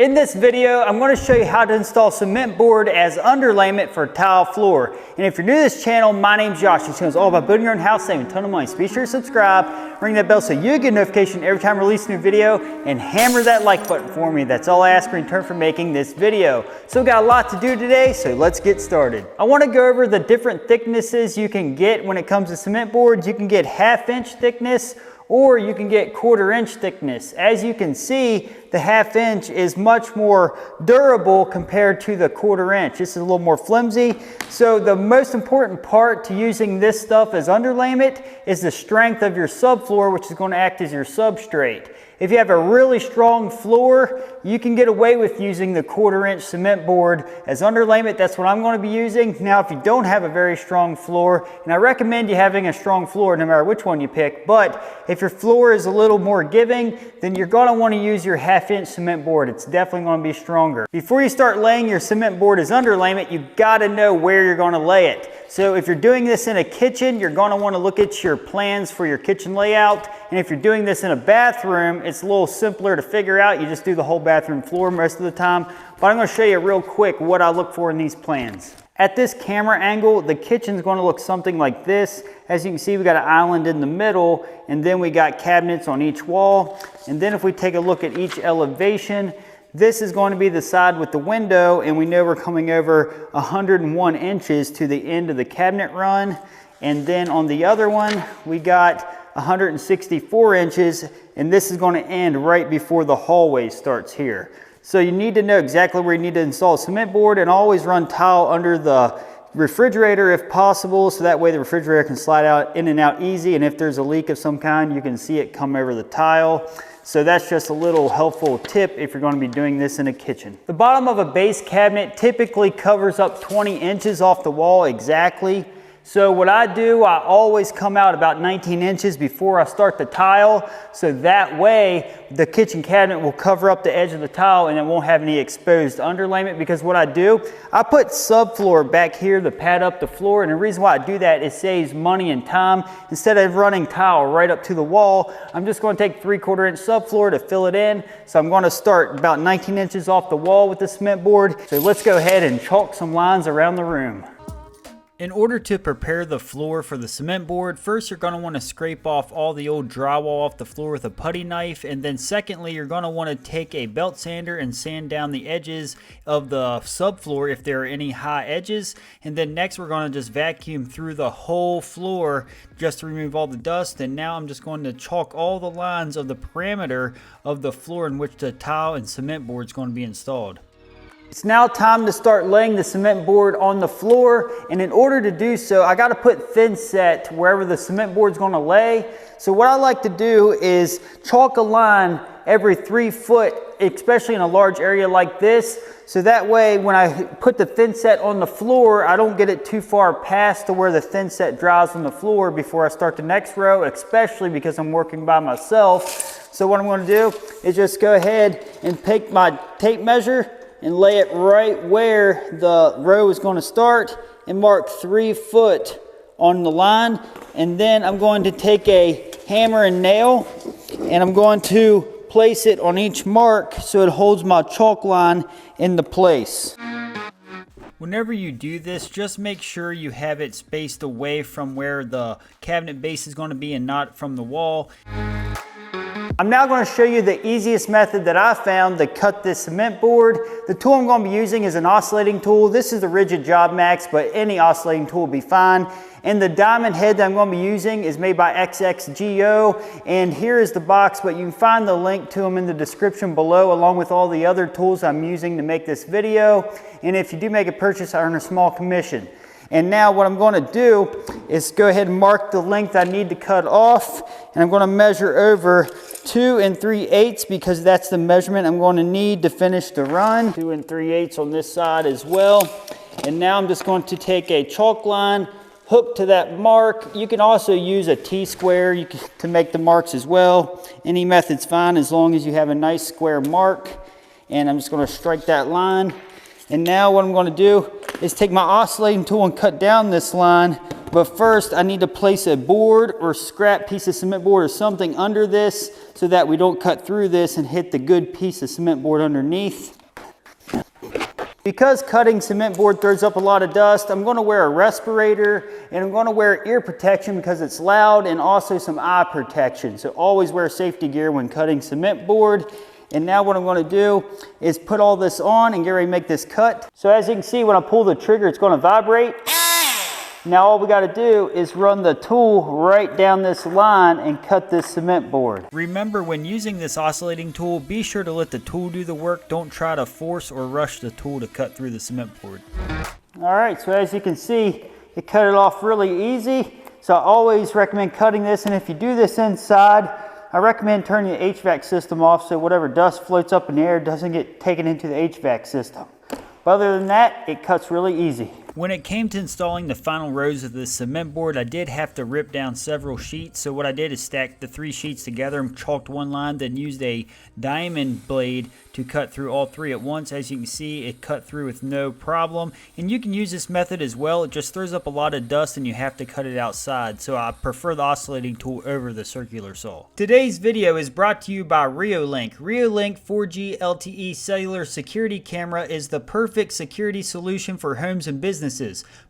In this video, I'm going to show you how to install cement board as underlayment for tile floor. And if you're new to this channel, my name's Josh. This channel is all about building your own house, saving a ton of money. So be sure to subscribe, ring that bell so you get a notification every time I release a new video, and hammer that like button for me. That's all I ask in return for making this video. So we got a lot to do today, so let's get started. I want to go over the different thicknesses you can get when it comes to cement boards. You can get 1/2 inch thickness, or you can get 1/4 inch thickness. As you can see, the 1/2 inch is much more durable compared to the 1/4 inch. This is a little more flimsy. So the most important part to using this stuff as underlayment is the strength of your subfloor, which is going to act as your substrate. If you have a really strong floor, you can get away with using the 1/4 inch cement board as underlayment. That's what I'm going to be using. Now, if you don't have a very strong floor, and I recommend you having a strong floor no matter which one you pick, but if your floor is a little more giving, then you're going to want to use your 1/2 inch cement board. It's definitely going to be stronger. Before you start laying your cement board as underlayment, you've got to know where you're going to lay it. So if you're doing this in a kitchen, you're going to want to look at your plans for your kitchen layout. And if you're doing this in a bathroom, it's a little simpler to figure out. You just do the whole bathroom floor most of the time. But I'm going to show you real quick what I look for in these plans. At this camera angle, the kitchen's going to look something like this. As you can see, we got an island in the middle, and then we got cabinets on each wall. And then if we take a look at each elevation, this is going to be the side with the window, and we know we're coming over 101 inches to the end of the cabinet run. And then on the other one, we got 164 inches, and this is going to end right before the hallway starts here. So you need to know exactly where you need to install a cement board, and always run tile under the refrigerator if possible, so that way the refrigerator can slide out in and out easy, and if there's a leak of some kind, you can see it come over the tile. So that's just a little helpful tip if you're going to be doing this in a kitchen. The bottom of a base cabinet typically covers up 20 inches off the wall exactly. So what I do, I always come out about 19 inches before I start the tile. So that way the kitchen cabinet will cover up the edge of the tile and it won't have any exposed underlayment, because what I do, I put subfloor back here to pad up the floor. And the reason why I do that, it saves money and time. Instead of running tile right up to the wall, I'm just going to take 3/4 inch subfloor to fill it in. So I'm going to start about 19 inches off the wall with the cement board. So let's go ahead and chalk some lines around the room. In order to prepare the floor for the cement board, first you're going to want to scrape off all the old drywall off the floor with a putty knife, and then secondly you're going to want to take a belt sander and sand down the edges of the subfloor if there are any high edges. And then next we're going to just vacuum through the whole floor just to remove all the dust. And now I'm just going to chalk all the lines of the parameter of the floor in which the tile and cement board is going to be installed. It's now time to start laying the cement board on the floor, and in order to do so, I got to put thinset wherever the cement board is going to lay. So what I like to do is chalk a line every 3 foot, especially in a large area like this. So that way when I put the thinset on the floor, I don't get it too far past to where the thinset dries on the floor before I start the next row, especially because I'm working by myself. So what I'm going to do is just go ahead and take my tape measure and lay it right where the row is going to start and mark 3 foot on the line. And then I'm going to take a hammer and nail and I'm going to place it on each mark so it holds my chalk line into place. Whenever you do this, just make sure you have it spaced away from where the cabinet base is going to be and not from the wall. I'm now going to show you the easiest method that I found to cut this cement board. The tool I'm going to be using is an oscillating tool. This is the Rigid Job Max, but any oscillating tool will be fine. And the diamond head that I'm going to be using is made by XXGO. And here is the box, but you can find the link to them in the description below, along with all the other tools I'm using to make this video. And if you do make a purchase, I earn a small commission. And now what I'm going to do is go ahead and mark the length I need to cut off. And I'm going to measure over 2 3/8 because that's the measurement I'm going to need to finish the run. 2 3/8 on this side as well. And now I'm just going to take a chalk line, hook to that mark. You can also use a T-square to make the marks as well. Any method's fine as long as you have a nice square mark. And I'm just going to strike that line. And now what I'm going to do is take my oscillating tool and cut down this line. But first I need to place a board or scrap piece of cement board or something under this so that we don't cut through this and hit the good piece of cement board underneath. Because cutting cement board throws up a lot of dust, I'm going to wear a respirator and I'm going to wear ear protection because it's loud, and also some eye protection. So always wear safety gear when cutting cement board. And now what I'm going to do is put all this on and get ready to make this cut. So as you can see, when I pull the trigger, it's going to vibrate. Now all we got to do is run the tool right down this line and cut this cement board. Remember, when using this oscillating tool, be sure to let the tool do the work. Don't try to force or rush the tool to cut through the cement board. All right, so as you can see, it cut it off really easy. So I always recommend cutting this, and if you do this inside, I recommend turning the HVAC system off so whatever dust floats up in the air doesn't get taken into the HVAC system. But other than that, it cuts really easy. When it came to installing the final rows of the cement board, I did have to rip down several sheets. So what I did is stack the 3 sheets together and chalked one line, then used a diamond blade to cut through all 3 at once. As you can see, it cut through with no problem. And you can use this method as well. It just throws up a lot of dust and you have to cut it outside. So I prefer the oscillating tool over the circular saw. Today's video is brought to you by Reolink. Reolink 4G LTE cellular security camera is the perfect security solution for homes and businesses.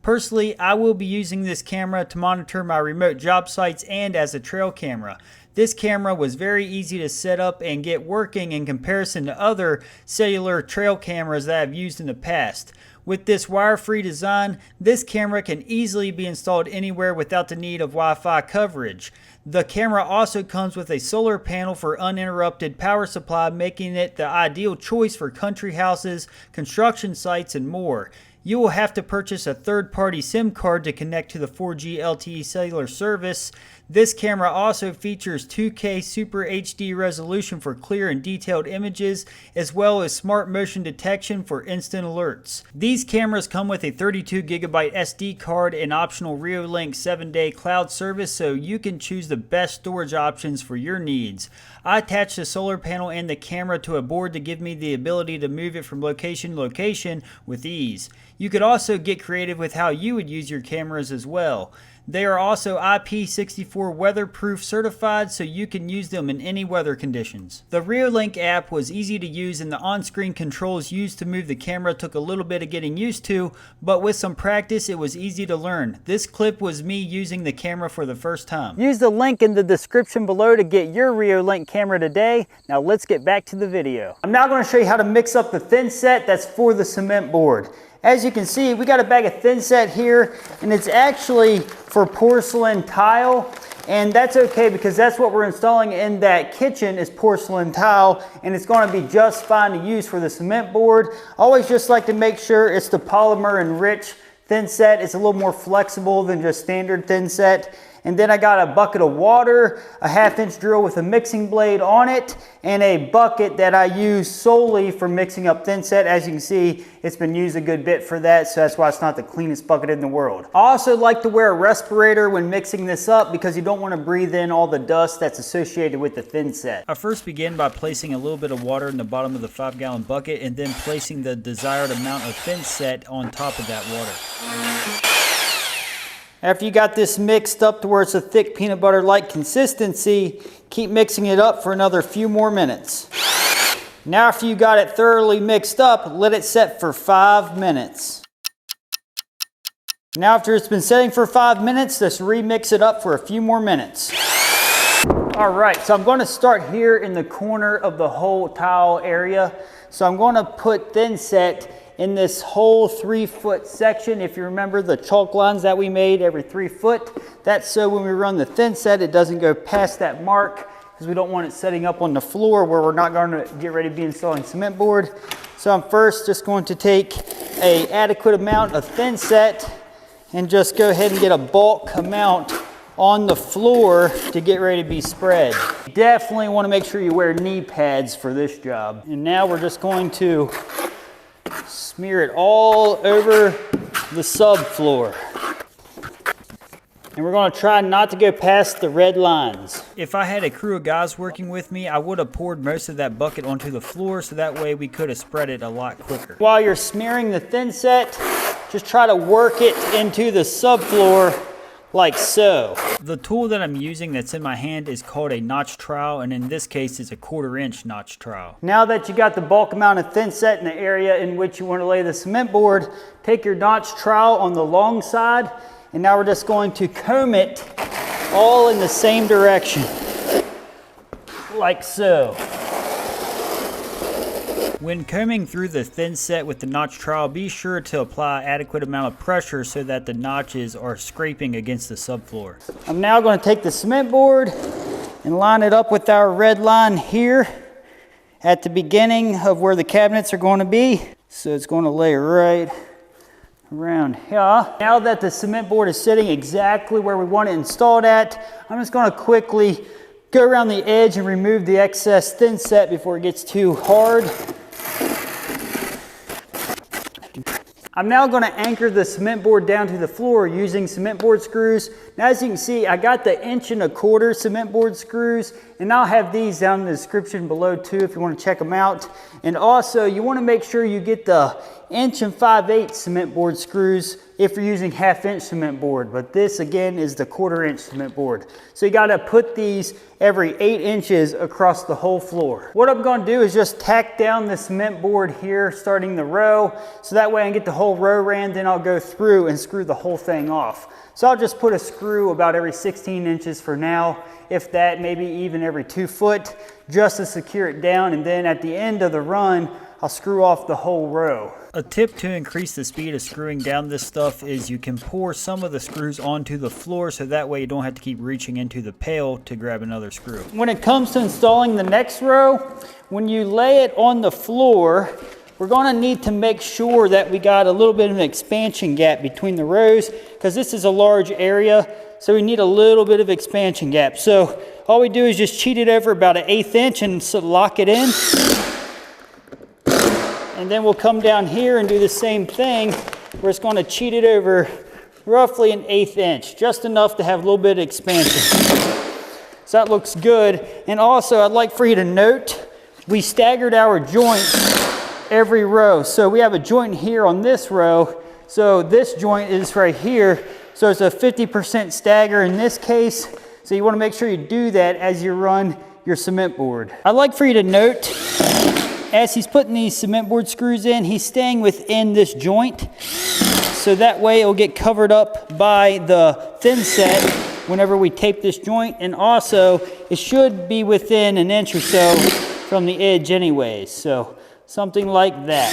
Personally, I will be using this camera to monitor my remote job sites and as a trail camera. This camera was very easy to set up and get working in comparison to other cellular trail cameras that I've used in the past. With this wire-free design, this camera can easily be installed anywhere without the need of Wi-Fi coverage. The camera also comes with a solar panel for uninterrupted power supply, making it the ideal choice for country houses, construction sites, and more. You will have to purchase a third-party SIM card to connect to the 4G LTE cellular service. This camera also features 2K Super HD resolution for clear and detailed images, as well as smart motion detection for instant alerts. These cameras come with a 32GB SD card and optional Reolink 7-day cloud service, so you can choose the best storage options for your needs. I attached the solar panel and the camera to a board to give me the ability to move it from location to location with ease. You could also get creative with how you would use your cameras as well. They are also IP64 weatherproof certified, so you can use them in any weather conditions. The Reolink app was easy to use, and the on-screen controls used to move the camera took a little bit of getting used to, but with some practice it was easy to learn. This clip was me using the camera for the first time. Use the link in the description below to get your Reolink camera today. Now let's get back to the video. I'm now going to show you how to mix up the thinset that's for the cement board. As you can see, we got a bag of thinset here, and it's actually for porcelain tile, and that's okay because that's what we're installing in that kitchen is porcelain tile, and it's going to be just fine to use for the cement board. Always just like to make sure it's the polymer enriched thinset. It's a little more flexible than just standard thinset. And then I got a bucket of water, a 1/2-inch drill with a mixing blade on it, and a bucket that I use solely for mixing up thinset. As you can see, it's been used a good bit for that, so that's why it's not the cleanest bucket in the world. I also like to wear a respirator when mixing this up because you don't want to breathe in all the dust that's associated with the thinset. I first begin by placing a little bit of water in the bottom of the 5-gallon bucket and then placing the desired amount of thinset on top of that water. After you got this mixed up to where it's a thick peanut butter-like consistency, keep mixing it up for another few more minutes. Now after you got it thoroughly mixed up, let it set for 5 minutes. Now after it's been setting for 5 minutes, let's remix it up for a few more minutes. Alright, so I'm going to start here in the corner of the whole tile area. So I'm going to put thinset in this whole 3-foot section. If you remember the chalk lines that we made every 3 foot, that's so when we run the thinset, it doesn't go past that mark because we don't want it setting up on the floor where we're not going to get ready to be installing cement board. So I'm first just going to take an adequate amount of thinset and just go ahead and get a bulk amount on the floor to get ready to be spread. Definitely want to make sure you wear knee pads for this job. And now we're just going to smear it all over the subfloor. And we're going to try not to go past the red lines. If I had a crew of guys working with me, I would have poured most of that bucket onto the floor so that way we could have spread it a lot quicker. While you're smearing the thinset, just try to work it into the subfloor like so. The tool that I'm using that's in my hand is called a notch trowel, and in this case it's a 1/4 inch notch trowel. Now that you got the bulk amount of thin set in the area in which you want to lay the cement board, take your notch trowel on the long side, and now we're just going to comb it all in the same direction, like so. When combing through the thin set with the notch trowel, be sure to apply adequate amount of pressure so that the notches are scraping against the subfloor. I'm now going to take the cement board and line it up with our red line here at the beginning of where the cabinets are going to be. So it's going to lay right around here. Now that the cement board is sitting exactly where we want it installed at, I'm just going to quickly go around the edge and remove the excess thin set before it gets too hard. I'm now going to anchor the cement board down to the floor using cement board screws. Now as you can see, I got the 1¼ inch cement board screws, and I'll have these down in the description below too if you want to check them out. And also you want to make sure you get the 1 5/8 cement board screws if you're using 1/2 inch cement board, but this again is the 1/4 inch cement board. So you got to put these every 8 inches across the whole floor. What I'm going to do is just tack down the cement board here starting the row, so that way I can get the whole row ran, then I'll go through and screw the whole thing off. So I'll just put a screw about every 16 inches for now, if that, maybe even every 2 foot, just to secure it down, and then at the end of the run I'll screw off the whole row. A tip to increase the speed of screwing down this stuff is you can pour some of the screws onto the floor, so that way you don't have to keep reaching into the pail to grab another screw. When it comes to installing the next row, when you lay it on the floor, we're going to need to make sure that we got a little bit of an expansion gap between the rows, because this is a large area, so we need a little bit of expansion gap. So all we do is just cheat it over about 1/8 inch and lock it in. And then we'll come down here and do the same thing. We're just going to cheat it over roughly 1/8 inch, just enough to have a little bit of expansion. So that looks good. And also I'd like for you to note, we staggered our joints every row. So we have a joint here on this row. So this joint is right here. So it's a 50% stagger in this case. So you want to make sure you do that as you run your cement board. I'd like for you to note, as he's putting these cement board screws in, he's staying within this joint. So that way it'll get covered up by the thin set whenever we tape this joint. And also it should be within 1 inch or so from the edge anyways. So something like that.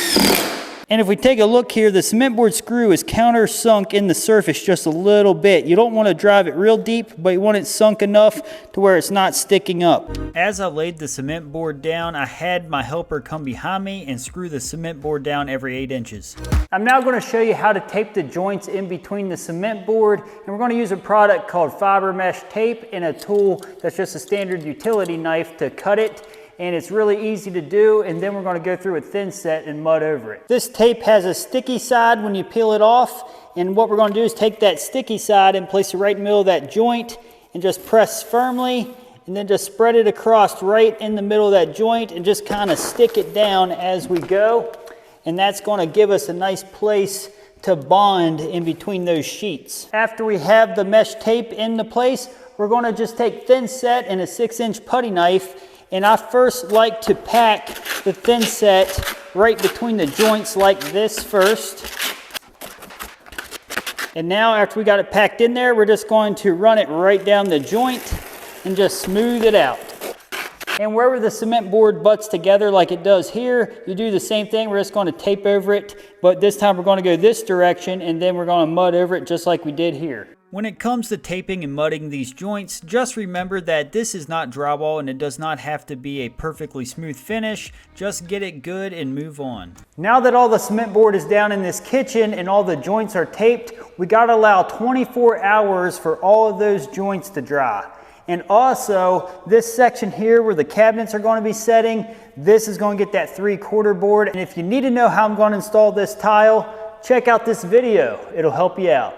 And if we take a look here, the cement board screw is countersunk in the surface just a little bit. You don't want to drive it real deep, but you want it sunk enough to where it's not sticking up. As I laid the cement board down, I had my helper come behind me and screw the cement board down every 8 inches. I'm now going to show you how to tape the joints in between the cement board, and we're going to use a product called fiber mesh tape and a tool that's just a standard utility knife to cut it. And it's really easy to do, and then we're going to go through a thin set and mud over it. This tape has a sticky side when you peel it off, and what we're going to do is take that sticky side and place it right in the middle of that joint and just press firmly, and then just spread it across right in the middle of that joint and just kind of stick it down as we go. And that's going to give us a nice place to bond in between those sheets. After we have the mesh tape into place, we're going to just take thin set and a 6-inch putty knife. And I first like to pack the thin set right between the joints like this first. And now after we got it packed in there, we're just going to run it right down the joint and just smooth it out. And wherever the cement board butts together like it does here, you do the same thing. We're just going to tape over it, but this time we're going to go this direction, and then we're going to mud over it just like we did here. When it comes to taping and mudding these joints, just remember that this is not drywall and it does not have to be a perfectly smooth finish. Just get it good and move on. Now that all the cement board is down in this kitchen and all the joints are taped, we got to allow 24 hours for all of those joints to dry. And also, this section here where the cabinets are going to be setting, this is going to get that 3/4 board. And if you need to know how I'm going to install this tile, check out this video. It'll help you out.